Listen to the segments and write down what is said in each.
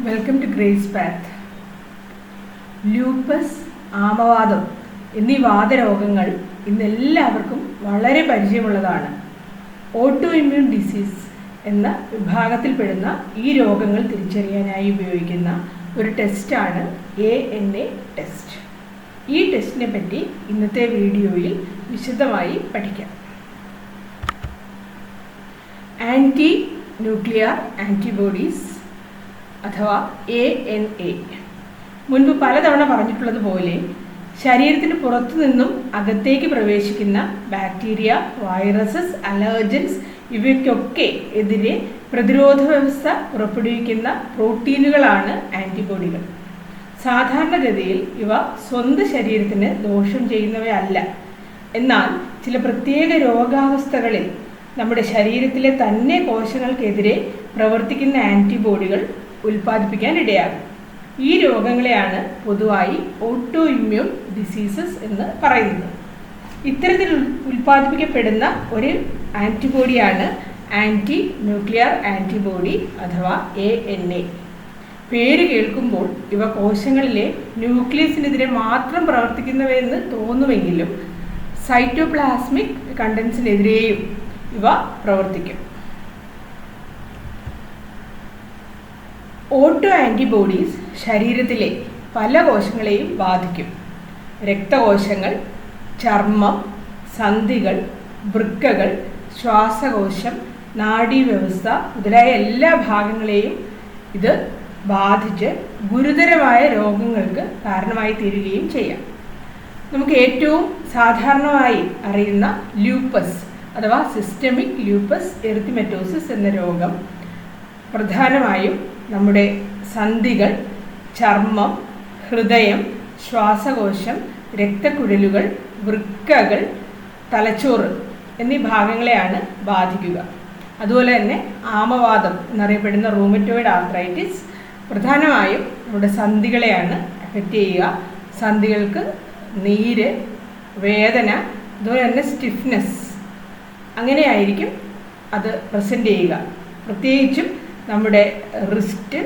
Welcome to grace path. Lupus, ആമവാദം എന്നീ വാതരോഗങ്ങൾ ഇന്നെല്ലാവർക്കും വളരെ പരിചയമുള്ളതാണ്. ഓട്ടോ ഇമ്മ്യൂൺ ഡിസീസ് എന്ന വിഭാഗത്തിൽപ്പെടുന്ന ഈ രോഗങ്ങൾ തിരിച്ചറിയാനായി ഉപയോഗിക്കുന്ന ഒരു ടെസ്റ്റാണ് ANA ടെസ്റ്റ്. ഈ ടെസ്റ്റിനെ പറ്റി ഇന്നത്തെ വീഡിയോയിൽ വിശദമായി പഠിക്കാം. ആൻറ്റി ന്യൂക്ലിയർ ആൻറ്റിബോഡീസ് അഥവാ ANA. മുൻപ് പലതവണ പറഞ്ഞിട്ടുള്ളതുപോലെ ശരീരത്തിന് പുറത്തു നിന്നും അകത്തേക്ക് പ്രവേശിക്കുന്ന ബാക്ടീരിയ, വൈറസസ്, അലർജൻസ് ഇവയ്ക്കൊക്കെ എതിരെ പ്രതിരോധ വ്യവസ്ഥ പുറപ്പെടുവിക്കുന്ന പ്രോട്ടീനുകളാണ് ആൻറ്റിബോഡികൾ. സാധാരണഗതിയിൽ ഇവ സ്വന്തം ശരീരത്തിന് ദോഷം ചെയ്യുന്നവയല്ല. എന്നാൽ ചില പ്രത്യേക രോഗാവസ്ഥകളിൽ നമ്മുടെ ശരീരത്തിലെ തന്നെ കോശങ്ങൾക്കെതിരെ പ്രവർത്തിക്കുന്ന ആൻറ്റിബോഡികൾ ഉൽപ്പാദിപ്പിക്കാൻ ഇടയാകും. ഈ രോഗങ്ങളെയാണ് പൊതുവായി ഓട്ടോ ഇമ്മ്യൂൺ ഡിസീസസ് എന്ന് പറയുന്നത്. ഇത്തരത്തിൽ ഉൽപ്പാദിപ്പിക്കപ്പെടുന്ന ഒരു ആൻറ്റിബോഡിയാണ് ആൻറ്റി ന്യൂക്ലിയർ ആൻറ്റിബോഡി അഥവാ ANA. പേര് കേൾക്കുമ്പോൾ ഇവ കോശങ്ങളിലെ ന്യൂക്ലിയസിനെതിരെ മാത്രം പ്രവർത്തിക്കുന്നവയെന്ന് തോന്നുമെങ്കിലും സൈറ്റോപ്ലാസ്മിക് കണ്ടൻസിനെതിരെയും ഇവ പ്രവർത്തിക്കും. ഓട്ടോ ആൻറ്റിബോഡീസ് ശരീരത്തിലെ പല കോശങ്ങളെയും ബാധിക്കും. രക്തകോശങ്ങൾ, ചർമ്മം, സന്ധികൾ, വൃക്കകൾ, ശ്വാസകോശം, നാഡീവ്യവസ്ഥ മുതലായ എല്ലാ ഭാഗങ്ങളെയും ഇത് ബാധിച്ച് ഗുരുതരമായ രോഗങ്ങൾക്ക് കാരണമായി തീരുകയും ചെയ്യാം. നമുക്ക് ഏറ്റവും സാധാരണമായി അറിയുന്ന ലൂപ്പസ് അഥവാ സിസ്റ്റമിക് ലൂപ്പസ് എറിത്തിമെറ്റോസിസ് എന്ന രോഗം പ്രധാനമായും നമ്മുടെ സന്ധികൾ, ചർമ്മം, ഹൃദയം, ശ്വാസകോശം, രക്തക്കുഴലുകൾ, വൃക്കകൾ, തലച്ചോറ് എന്നീ ഭാഗങ്ങളെയാണ് ബാധിക്കുക. അതുപോലെ തന്നെ ആമവാദം എന്നറിയപ്പെടുന്ന റൂമറ്റോയിഡ് ആർത്രൈറ്റിസ് പ്രധാനമായും നമ്മുടെ സന്ധികളെയാണ് അഫക്റ്റ് ചെയ്യുക. സന്ധികൾക്ക് നീര്, വേദന, അതുപോലെ തന്നെ സ്റ്റിഫ്നെസ് അങ്ങനെയായിരിക്കും അത് പ്രസൻറ്റ് ചെയ്യുക. പ്രത്യേകിച്ചും നമ്മുടെ റിസ്റ്റ്,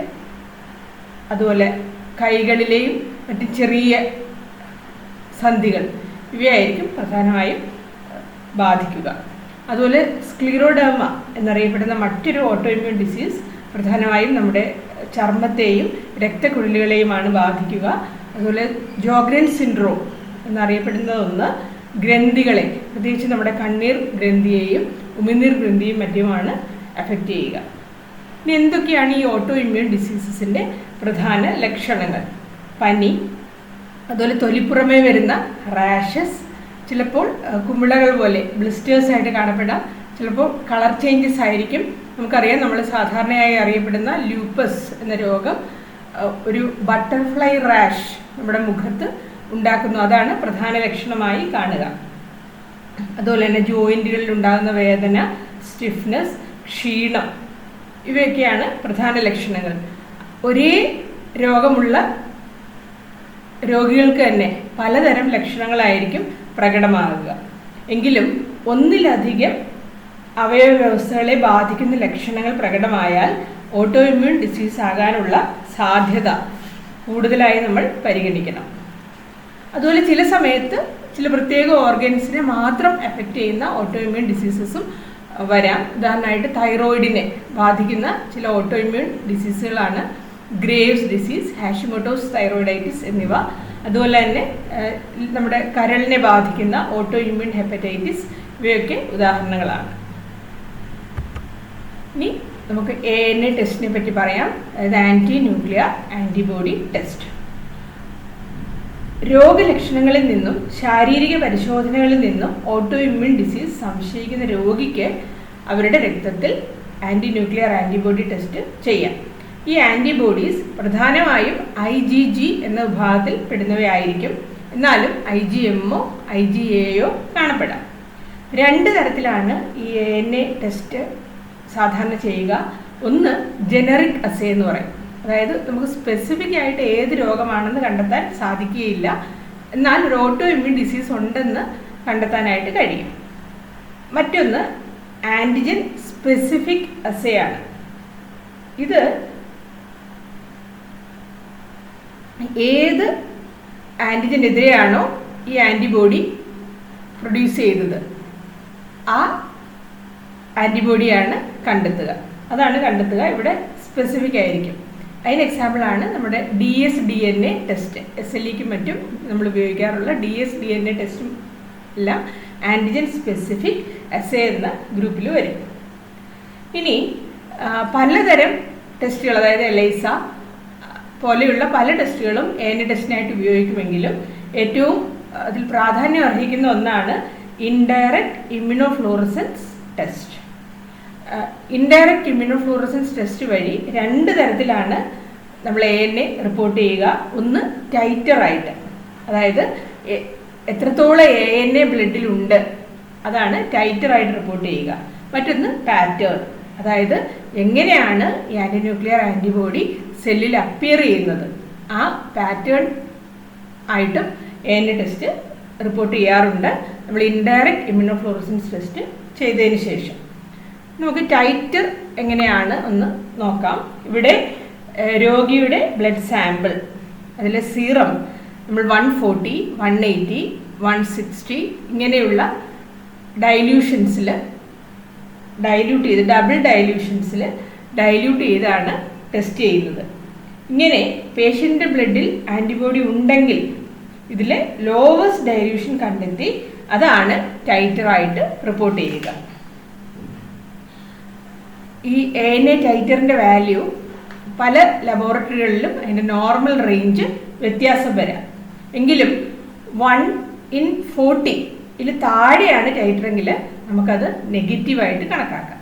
അതുപോലെ കൈകളിലെയും മറ്റ് ചെറിയ സന്ധികൾ ഇവയായിരിക്കും പ്രധാനമായും ബാധിക്കുക. അതുപോലെ സ്ക്ലീറോഡെർമ എന്നറിയപ്പെടുന്ന മറ്റൊരു ഓട്ടോ ഇമ്മ്യൂൺ ഡിസീസ് പ്രധാനമായും നമ്മുടെ ചർമ്മത്തെയും രക്തക്കുഴലുകളെയുമാണ് ബാധിക്കുക. അതുപോലെ ജോഗ്രൻ സിൻഡ്രോം എന്നറിയപ്പെടുന്ന ഒന്ന് ഗ്രന്ഥികളെ, പ്രത്യേകിച്ച് നമ്മുടെ കണ്ണീർ ഗ്രന്ഥിയെയും ഉമിനീർ ഗ്രന്ഥിയും മറ്റുമാണ് അഫക്റ്റ് ചെയ്യുക. ഇനി എന്തൊക്കെയാണ് ഈ ഓട്ടോ ഇമ്മ്യൂൺ ഡിസീസസിൻ്റെ പ്രധാന ലക്ഷണങ്ങൾ? പനി, അതുപോലെ തൊലിപ്പുറമേ വരുന്ന റാഷസ്, ചിലപ്പോൾ കുമിളകൾ പോലെ ബ്ലിസ്റ്റേഴ്സ് ആയിട്ട് കാണപ്പെടാം, ചിലപ്പോൾ കളർ ചേഞ്ചസ് ആയിരിക്കും. നമുക്കറിയാം, നമ്മൾ സാധാരണയായി അറിയപ്പെടുന്ന ലൂപ്പസ് എന്ന രോഗം ഒരു ബട്ടർഫ്ലൈ റാഷ് നമ്മുടെ മുഖത്ത് ഉണ്ടാക്കുന്നു. അതാണ് പ്രധാന ലക്ഷണമായി കാണുക. അതുപോലെ തന്നെ ജോയിൻറ്റുകളിൽ ഉണ്ടാകുന്ന വേദന, സ്റ്റിഫ്നെസ്, ക്ഷീണം ഇവയൊക്കെയാണ് പ്രധാന ലക്ഷണങ്ങൾ. ഒരേ രോഗമുള്ള രോഗികൾക്ക് തന്നെ പലതരം ലക്ഷണങ്ങളായിരിക്കും പ്രകടമാകുക. എങ്കിലും ഒന്നിലധികം അവയവ വ്യവസ്ഥകളെ ബാധിക്കുന്ന ലക്ഷണങ്ങൾ പ്രകടമായാൽ ഓട്ടോ ഇമ്മ്യൂൺ ഡിസീസ് ആകാനുള്ള സാധ്യത കൂടുതലായി നമ്മൾ പരിഗണിക്കണം. അതുപോലെ ചില സമയത്ത് ചില പ്രത്യേക ഓർഗൻസിനെ മാത്രം എഫക്റ്റ് ചെയ്യുന്ന ഓട്ടോ ഇമ്മ്യൂൺ ഡിസീസസും വരാം. ഉദാഹരണമായിട്ട് തൈറോയിഡിനെ ബാധിക്കുന്ന ചില ഓട്ടോ ഇമ്മ്യൂൺ ഡിസീസുകളാണ് ഗ്രേവ്സ് ഡിസീസ്, ഹാഷിമോട്ടോസ് തൈറോയിഡൈറ്റിസ് എന്നിവ. അതുപോലെ തന്നെ നമ്മുടെ കരളിനെ ബാധിക്കുന്ന ഓട്ടോ ഇമ്മ്യൂൺ ഹെപ്പറ്റൈറ്റിസ് ഇവയൊക്കെ ഉദാഹരണങ്ങളാണ്. ഇനി നമുക്ക് ANA ടെസ്റ്റിനെ പറ്റി പറയാം. അതായത് ആൻറ്റി ന്യൂക്ലിയർ ആൻറ്റിബോഡി ടെസ്റ്റ്. രോഗലക്ഷണങ്ങളിൽ നിന്നും ശാരീരിക പരിശോധനകളിൽ നിന്നും ഓട്ടോ ഇമ്മ്യൂൺ ഡിസീസ് സംശയിക്കുന്ന രോഗിക്ക് അവരുടെ രക്തത്തിൽ ആൻറ്റി ന്യൂക്ലിയർ ആൻറ്റിബോഡി ടെസ്റ്റ് ചെയ്യാം. ഈ ആൻറ്റിബോഡീസ് പ്രധാനമായും IgG എന്ന വിഭാഗത്തിൽ പെടുന്നവയായിരിക്കും. എന്നാലും IgMോ IgAയോ കാണപ്പെടാം. രണ്ട് തരത്തിലാണ് ഈ ANA ടെസ്റ്റ് സാധാരണ ചെയ്യുക. ഒന്ന് ജനറിക് അസേ എന്ന് പറയും. അതായത് നമുക്ക് സ്പെസിഫിക് ആയിട്ട് ഏത് രോഗമാണെന്ന് കണ്ടെത്താൻ സാധിക്കുകയില്ല, എന്നാൽ ഒരു ഓട്ടോ ഇമ്മ്യൂൺ ഡിസീസ് ഉണ്ടെന്ന് കണ്ടെത്താനായിട്ട് കഴിയും. മറ്റൊന്ന് ആൻറ്റിജൻ സ്പെസിഫിക് അസേ ആണ്. ഇത് ഏത് ആൻറ്റിജനെതിരെയാണോ ഈ ആൻറ്റിബോഡി പ്രൊഡ്യൂസ് ചെയ്തത് ആ ആൻറ്റിബോഡിയാണ് കണ്ടെത്തുക. അതാണ് കണ്ടെത്തുക. ഇവിടെ സ്പെസിഫിക് ആയിരിക്കും. അതിന് എക്സാമ്പിളാണ് നമ്മുടെ DS-DNA ടെസ്റ്റ്. SLEക്കും മറ്റും നമ്മൾ ഉപയോഗിക്കാറുള്ള DS-DNA ടെസ്റ്റും എല്ലാം ആൻറ്റിജൻ സ്പെസിഫിക് അസേ എന്ന ഗ്രൂപ്പിൽ വരും. ഇനി പലതരം ടെസ്റ്റുകൾ, അതായത് എലൈസ പോലെയുള്ള പല ടെസ്റ്റുകളും ANA ടെസ്റ്റിനായിട്ട് ഉപയോഗിക്കുമെങ്കിലും ഏറ്റവും അതിൽ പ്രാധാന്യം അർഹിക്കുന്ന ഒന്നാണ് ഇൻഡയറക്റ്റ് ഇമ്മ്യൂണോഫ്ലൂറസൻസ് ടെസ്റ്റ്. ഇൻഡയറക്റ്റ് ഇമ്മ്യൂണോഫ്ലൂറസൻസ് ടെസ്റ്റ് വഴി 2 തരത്തിലാണ് നമ്മൾ ANA റിപ്പോർട്ട് ചെയ്യുക. ഒന്ന് ടൈറ്ററായിട്ട്, അതായത് എത്രത്തോളം ANA ബ്ലഡിലുണ്ട് അതാണ് ടൈറ്ററായിട്ട് റിപ്പോർട്ട് ചെയ്യുക. മറ്റൊന്ന് പാറ്റേൺ, അതായത് എങ്ങനെയാണ് ഈ ആൻറ്റിന്യൂക്ലിയർ ആൻറ്റിബോഡി സെല്ലിൽ അപ്പിയർ ചെയ്യുന്നത് ആ പാറ്റേൺ ആയിട്ടും ANA ടെസ്റ്റ് റിപ്പോർട്ട് ചെയ്യാറുണ്ട് നമ്മൾ ഇൻഡയറക്റ്റ് ഇമ്മ്യൂണോഫ്ലൂറസൻസ് ടെസ്റ്റ് ചെയ്തതിന് ശേഷം. നമുക്ക് ടൈറ്റർ എങ്ങനെയാണ് ഒന്ന് നോക്കാം. ഇവിടെ രോഗിയുടെ ബ്ലഡ് സാമ്പിൾ, അതിലെ സീറം നമ്മൾ 140, 180, 160 ഇങ്ങനെയുള്ള ഡൈല്യൂഷൻസിൽ ഡൈല്യൂട്ട് ചെയ്ത്, ഡബിൾ ഡൈല്യൂഷൻസിൽ ഡൈല്യൂട്ട് ചെയ്താണ് ടെസ്റ്റ് ചെയ്യുന്നത്. ഇങ്ങനെ പേഷ്യൻ്റെ ബ്ലഡിൽ ആൻറ്റിബോഡി ഉണ്ടെങ്കിൽ ഇതിലെ ലോവസ്റ്റ് ഡൈല്യൂഷൻ കണ്ടെത്തി അതാണ് ടൈറ്ററായിട്ട് റിപ്പോർട്ട് ചെയ്യുക. ഈ ANA ടൈറ്ററിൻ്റെ വാല്യൂ പല ലബോറട്ടറികളിലും അതിൻ്റെ നോർമൽ റേഞ്ച് വ്യത്യാസം വരാം. എങ്കിലും 1/40 താഴെയാണ് ടൈറ്ററെങ്കിൽ നമുക്കത് നെഗറ്റീവായിട്ട് കണക്കാക്കാം.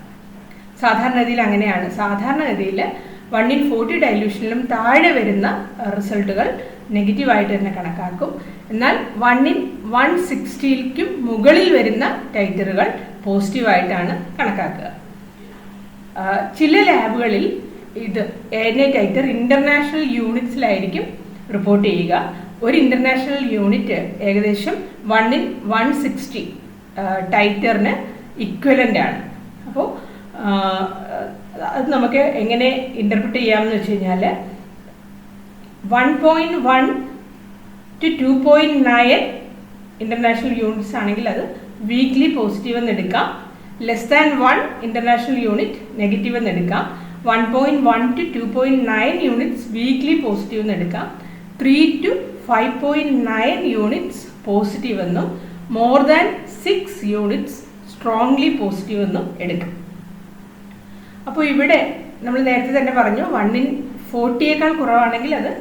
സാധാരണഗതിയിൽ അങ്ങനെയാണ്. സാധാരണഗതിയിൽ 1/40 ഡൈല്യൂഷനിലും താഴെ വരുന്ന റിസൾട്ടുകൾ നെഗറ്റീവായിട്ട് തന്നെ കണക്കാക്കും. എന്നാൽ 1/160 മുകളിൽ വരുന്ന ടൈറ്ററുകൾ പോസിറ്റീവായിട്ടാണ് കണക്കാക്കുക. ചില ലാബുകളിൽ ഇത് ANA ടൈറ്റർ ഇൻ്റർനാഷണൽ യൂണിറ്റ്സിലായിരിക്കും റിപ്പോർട്ട് ചെയ്യുക. ഒരു ഇൻ്റർനാഷണൽ യൂണിറ്റ് ഏകദേശം 1/160 ടൈറ്ററിന് ഇക്വലൻ്റ് ആണ്. അപ്പോൾ അത് നമുക്ക് എങ്ങനെ ഇൻ്റർപ്രിറ്റ് ചെയ്യാമെന്ന് വെച്ച് കഴിഞ്ഞാൽ 1.1 to 2.9 ഇൻ്റർനാഷണൽ യൂണിറ്റ്സ് ആണെങ്കിൽ അത് വീക്ക്ലി പോസിറ്റീവ് എന്ന് എടുക്കാം. Less than 1 international unit negative എന്ന് എടുക്കാം. 1.1 to 2.9 യൂണിറ്റ്സ് വീക്ക്ലി പോസിറ്റീവ് എന്ന് എടുക്കാം. 3 to 5.9 യൂണിറ്റ്സ് പോസിറ്റീവ് എന്നും more than 6 units strongly positive എന്നും എടുക്കും. അപ്പോൾ ഇവിടെ നമ്മൾ നേരത്തെ തന്നെ പറഞ്ഞു 1/40 കുറവാണെങ്കിൽ അത്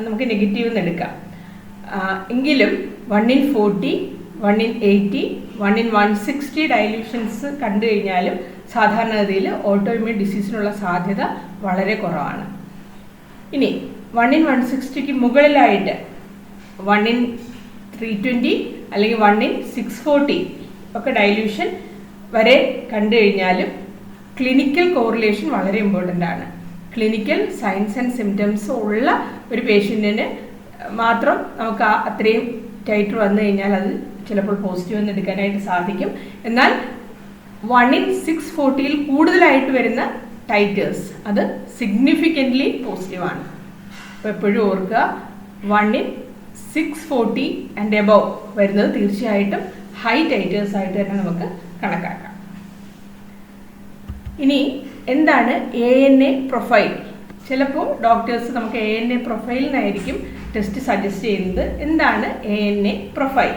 നമുക്ക് നെഗറ്റീവ് എന്ന് എടുക്കാം. എങ്കിലും 1/40, 1/80, 1/160 ഡൈല്യൂഷൻസ് കണ്ടു കഴിഞ്ഞാലും സാധാരണഗതിയിൽ ഓട്ടോ ഇമ്മ്യൂൺ ഡിസീസിനുള്ള സാധ്യത വളരെ കുറവാണ്. ഇനി 1/160 മുകളിലായിട്ട് 1/320 അല്ലെങ്കിൽ 1/640 ഒക്കെ ഡൈല്യൂഷൻ വരെ കണ്ടു കഴിഞ്ഞാലും ക്ലിനിക്കൽ കോറിലേഷൻ വളരെ ഇമ്പോർട്ടൻ്റ് ആണ്. ക്ലിനിക്കൽ സൈൻസ് ആൻഡ് സിംറ്റംസ് ഉള്ള ഒരു പേഷ്യൻറ്റിന് മാത്രം നമുക്ക് അത്രയും ടൈറ്റർ വന്നു കഴിഞ്ഞാൽ അത് ചിലപ്പോൾ പോസിറ്റീവ് എന്ന് എടുക്കാനായിട്ട് സാധിക്കും. എന്നാൽ 1/640 കൂടുതലായിട്ട് വരുന്ന ടൈറ്റേഴ്സ് അത് സിഗ്നിഫിക്കൻ്റ്ലി പോസിറ്റീവാണ്. അപ്പോൾ എപ്പോഴും ഓർക്കുക 1/640 ആൻഡ് എബവ് വരുന്നത് തീർച്ചയായിട്ടും ഹൈ ടൈറ്റേഴ്സ് ആയിട്ട് തന്നെ നമുക്ക് കണക്കാക്കാം. ഇനി എന്താണ് ANA പ്രൊഫൈൽ? ചിലപ്പോൾ ഡോക്ടേഴ്സ് നമുക്ക് ANA പ്രൊഫൈലിനായിരിക്കും ടെസ്റ്റ് സജസ്റ്റ് ചെയ്യുന്നത്. എന്താണ് ANA പ്രൊഫൈൽ?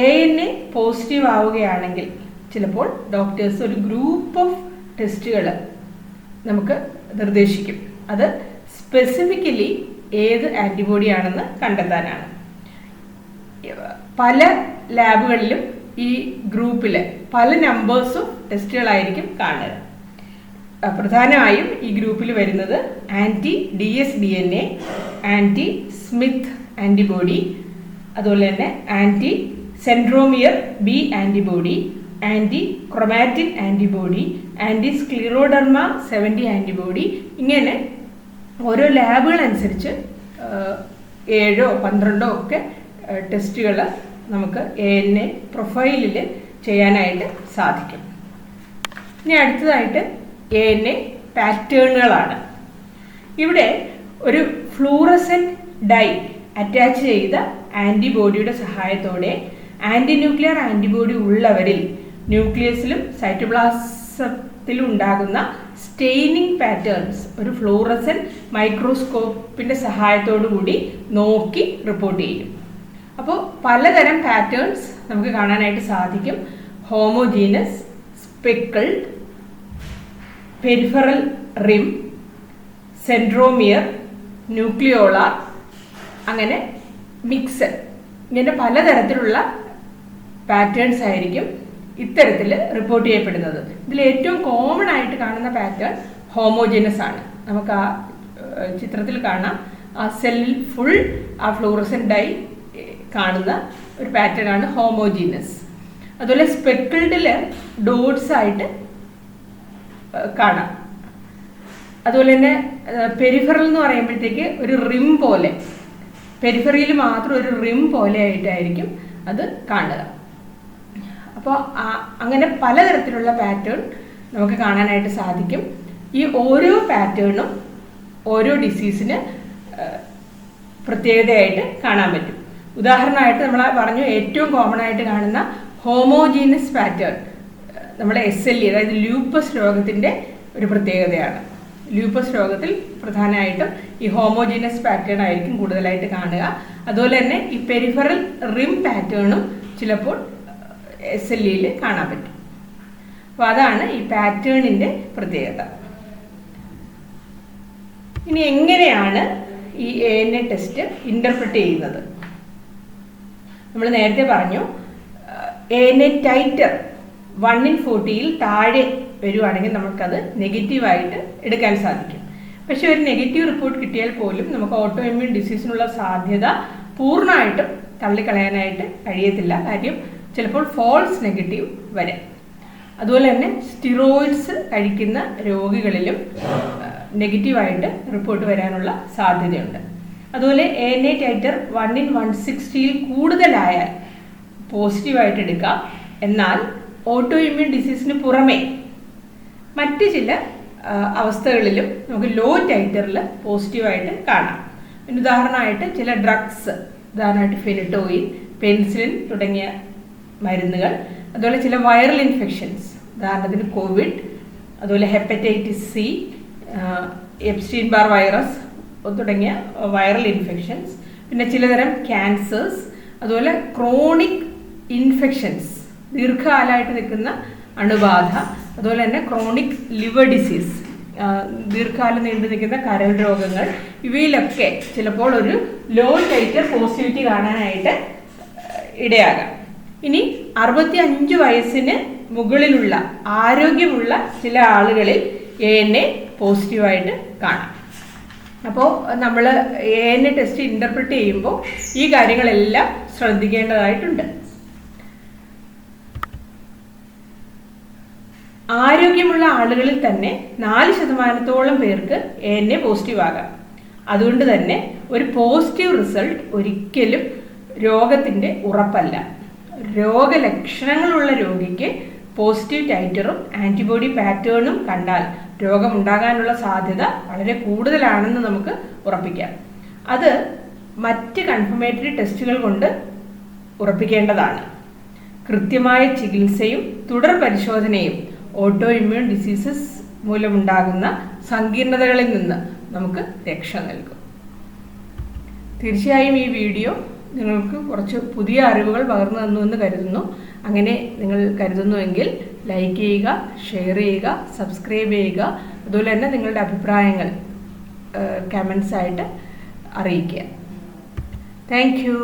ANA പോസിറ്റീവ് ആവുകയാണെങ്കിൽ ചിലപ്പോൾ ഡോക്ടേഴ്സ് ഒരു ഗ്രൂപ്പ് ഓഫ് ടെസ്റ്റുകൾ നമുക്ക് നിർദ്ദേശിക്കും. അത് സ്പെസിഫിക്കലി ഏത് ആൻറ്റിബോഡി ആണെന്ന് കണ്ടെത്താനാണ്. പല ലാബുകളിലും ഈ ഗ്രൂപ്പിൽ പല നമ്പേഴ്സ് ഓഫ് ടെസ്റ്റുകളായിരിക്കും കാണുക. പ്രധാനമായും ഈ ഗ്രൂപ്പിൽ വരുന്നത് anti-DS-DNA, ആൻറ്റി-സ്മിത്ത് ആൻറ്റിബോഡി, അതുപോലെ തന്നെ anti-centromere B antibody, anti-chromatin antibody, anti-scleroderma 70 antibody. ഇങ്ങനെ ഓരോ ലാബുകളനുസരിച്ച് 7 or 12 ഒക്കെ ടെസ്റ്റുകൾ നമുക്ക് ANA പ്രൊഫൈലിൽ ചെയ്യാനായിട്ട് സാധിക്കും. ഇനി അടുത്തതായിട്ട് ANA പാറ്റേണുകളാണ്. ഇവിടെ ഒരു ഫ്ലൂറസെന്റ് ഡൈ അറ്റാച്ച് ചെയ്ത ആന്റിബോഡിയുടെ സഹായത്തോടെ ആന്റി ന്യൂക്ലിയർ ആന്റിബോഡി ഉള്ളവരിൽ ന്യൂക്ലിയസിലും സൈറ്റോപ്ലാസത്തിലും ഉണ്ടാകുന്ന സ്റ്റെയിനിങ് പാറ്റേൺസ് ഒരു ഫ്ലൂറസെന്റ് മൈക്രോസ്കോപ്പിന്റെ സഹായത്തോടു കൂടി നോക്കി റിപ്പോർട്ട് ചെയ്യും. അപ്പോൾ പലതരം പാറ്റേൺസ് നമുക്ക് കാണാനായിട്ട് സാധിക്കും. ഹോമോജീനസ്, സ്പെക്കിൾഡ്, പെരിഫറൽ റിം, സെൻട്രോമിയർ, ന്യൂക്ലിയോളാർ, അങ്ങനെ മിക്സഡ്, ഇങ്ങനെ പലതരത്തിലുള്ള പാറ്റേൺസ് ആയിരിക്കും ഇത്തരത്തിൽ റിപ്പോർട്ട് ചെയ്യപ്പെടുന്നത്. ഇതിൽ ഏറ്റവും കോമൺ ആയിട്ട് കാണുന്ന പാറ്റേൺ ഹോമോജീനസ് ആണ്. നമുക്ക് ആ ചിത്രത്തിൽ കാണാം, ആ സെല്ലിൽ ഫുൾ ആ ഫ്ലൂറസെന്റ് ഡൈ കാണുന്ന ഒരു പാറ്റേൺ ആണ് ഹോമോജീനസ്. അതുപോലെ സ്പെക്കിൾഡിൽ ഡോട്ട്സ് ആയിട്ട് കാണാം. അതുപോലെ തന്നെ പെരിഫറൽ എന്ന് പറയുമ്പോഴത്തേക്ക് ഒരു റിം പോലെ, പെരിഫറിയിൽ മാത്രം ഒരു റിം പോലെ ആയിട്ടായിരിക്കും അത് കാണുക. അപ്പോൾ അങ്ങനെ പലതരത്തിലുള്ള പാറ്റേൺ നമുക്ക് കാണാനായിട്ട് സാധിക്കും. ഈ ഓരോ പാറ്റേണും ഓരോ ഡിസീസിന് പ്രത്യേകതയായിട്ട് കാണാൻ പറ്റും. ഉദാഹരണമായിട്ട് നമ്മൾ പറഞ്ഞു ഏറ്റവും കോമൺ ആയിട്ട് കാണുന്ന ഹോമോജീനസ് പാറ്റേൺ നമ്മുടെ SLE അതായത് ലൂപ്പസ് രോഗത്തിൻ്റെ ഒരു പ്രത്യേകതയാണ്. ലൂപ്പസ് രോഗത്തിൽ പ്രധാനമായിട്ടും ഈ ഹോമോജീനസ് പാറ്റേൺ ആയിരിക്കും കൂടുതലായിട്ട് കാണുക. അതുപോലെ തന്നെ ഈ പെരിഫറൽ റിം പാറ്റേണും ചിലപ്പോൾ SLEയിൽ കാണാൻ പറ്റും. അപ്പോൾ അതാണ് ഈ പാറ്റേണിൻ്റെ പ്രത്യേകത. ഇനി എങ്ങനെയാണ് ഈ ANA ടെസ്റ്റ് ഇൻ്റർപ്രറ്റ് ചെയ്യുന്നത്? നമ്മൾ നേരത്തെ പറഞ്ഞു ANA ടൈറ്റർ 1/40 താഴെ വരുവാണെങ്കിൽ നമുക്കത് നെഗറ്റീവായിട്ട് എടുക്കാൻ സാധിക്കും. പക്ഷെ ഒരു നെഗറ്റീവ് റിപ്പോർട്ട് കിട്ടിയാൽ പോലും നമുക്ക് ഓട്ടോ ഇമ്മ്യൂൺ ഡിസീസിനുള്ള സാധ്യത പൂർണ്ണമായിട്ടും തള്ളിക്കളയാനായിട്ട് കഴിയത്തില്ല. കാര്യം ചിലപ്പോൾ ഫോൾസ് നെഗറ്റീവ് വരാം. അതുപോലെ തന്നെ സ്റ്റിറോയിഡ്സ് കഴിക്കുന്ന രോഗികളിലും നെഗറ്റീവായിട്ട് റിപ്പോർട്ട് വരാനുള്ള സാധ്യതയുണ്ട്. അതുപോലെ ANA ടൈറ്റർ 1/160 കൂടുതലായാൽ പോസിറ്റീവായിട്ട് എടുക്കാം. എന്നാൽ ഓട്ടോ ഇമ്മ്യൂൺ ഡിസീസിന് പുറമെ മറ്റ് ചില അവസ്ഥകളിലും നമുക്ക് ലോ ടൈറ്ററിൽ പോസിറ്റീവായിട്ട് കാണാം. ഉദാഹരണമായിട്ട് ചില ഡ്രഗ്സ്, ഉദാഹരണമായിട്ട് ഫെനിറ്റോയിൻ, പെൻസിലിൻ തുടങ്ങിയ മരുന്നുകൾ, അതുപോലെ ചില വൈറൽ ഇൻഫെക്ഷൻസ്, ഉദാഹരണത്തിന് കോവിഡ്, അതുപോലെ hepatitis C, Epstein Barr virus തുടങ്ങിയ വൈറൽ ഇൻഫെക്ഷൻസ്, പിന്നെ ചിലതരം ക്യാൻസേഴ്സ്, അതുപോലെ ക്രോണിക് ഇൻഫെക്ഷൻസ്, ദീർഘകാലമായിട്ട് നിൽക്കുന്ന അണുബാധ, അതുപോലെ തന്നെ ക്രോണിക് ലിവർ ഡിസീസ്, ദീർഘകാലം നീണ്ടു നിൽക്കുന്ന കരൾ രോഗങ്ങൾ, ഇവയിലൊക്കെ ചിലപ്പോൾ ഒരു ലോ ടൈറ്റർ പോസിറ്റിവിറ്റി കാണാനായിട്ട് ഇടയാകാം. ഇനി 65 വയസ്സിന് മുകളിലുള്ള ആരോഗ്യമുള്ള ചില ആളുകളിൽ ANA പോസിറ്റീവായിട്ട് കാണാം. അപ്പോൾ നമ്മൾ ANA ടെസ്റ്റ് ഇൻ്റർപ്രറ്റ് ചെയ്യുമ്പോൾ ഈ കാര്യങ്ങളെല്ലാം ശ്രദ്ധിക്കേണ്ടതായിട്ടുണ്ട്. ആരോഗ്യമുള്ള ആളുകളിൽ തന്നെ 4% പേർക്ക് ANA പോസിറ്റീവ് ആകാം. അതുകൊണ്ട് തന്നെ ഒരു പോസിറ്റീവ് റിസൾട്ട് ഒരിക്കലും രോഗത്തിൻ്റെ ഉറപ്പല്ല. രോഗലക്ഷണങ്ങളുള്ള രോഗിക്ക് പോസിറ്റീവ് ടൈറ്ററും ആൻറ്റിബോഡി പാറ്റേണും കണ്ടാൽ രോഗമുണ്ടാകാനുള്ള സാധ്യത വളരെ കൂടുതലാണെന്ന് നമുക്ക് ഉറപ്പിക്കാം. അത് മറ്റ് കൺഫർമേറ്ററി ടെസ്റ്റുകൾ കൊണ്ട് ഉറപ്പിക്കേണ്ടതാണ്. കൃത്യമായ ചികിത്സയും തുടർ പരിശോധനയും ഓട്ടോ ഇമ്മ്യൂൺ ഡിസീസസ് മൂലമുണ്ടാകുന്ന സങ്കീർണതകളിൽ നിന്ന് നമുക്ക് രക്ഷ നൽകും. തീർച്ചയായും ഈ വീഡിയോ നിങ്ങൾക്ക് കുറച്ച് പുതിയ അറിവുകൾ പകർന്നു തന്നു എന്ന് കരുതുന്നു. അങ്ങനെ നിങ്ങൾ കരുതുന്നുവെങ്കിൽ ലൈക്ക് ചെയ്യുക, ഷെയർ ചെയ്യുക, സബ്സ്ക്രൈബ് ചെയ്യുക. അതുപോലെ തന്നെ നിങ്ങളുടെ അഭിപ്രായങ്ങൾ കമൻസ് ആയിട്ട് അറിയിക്കുക. Thank you.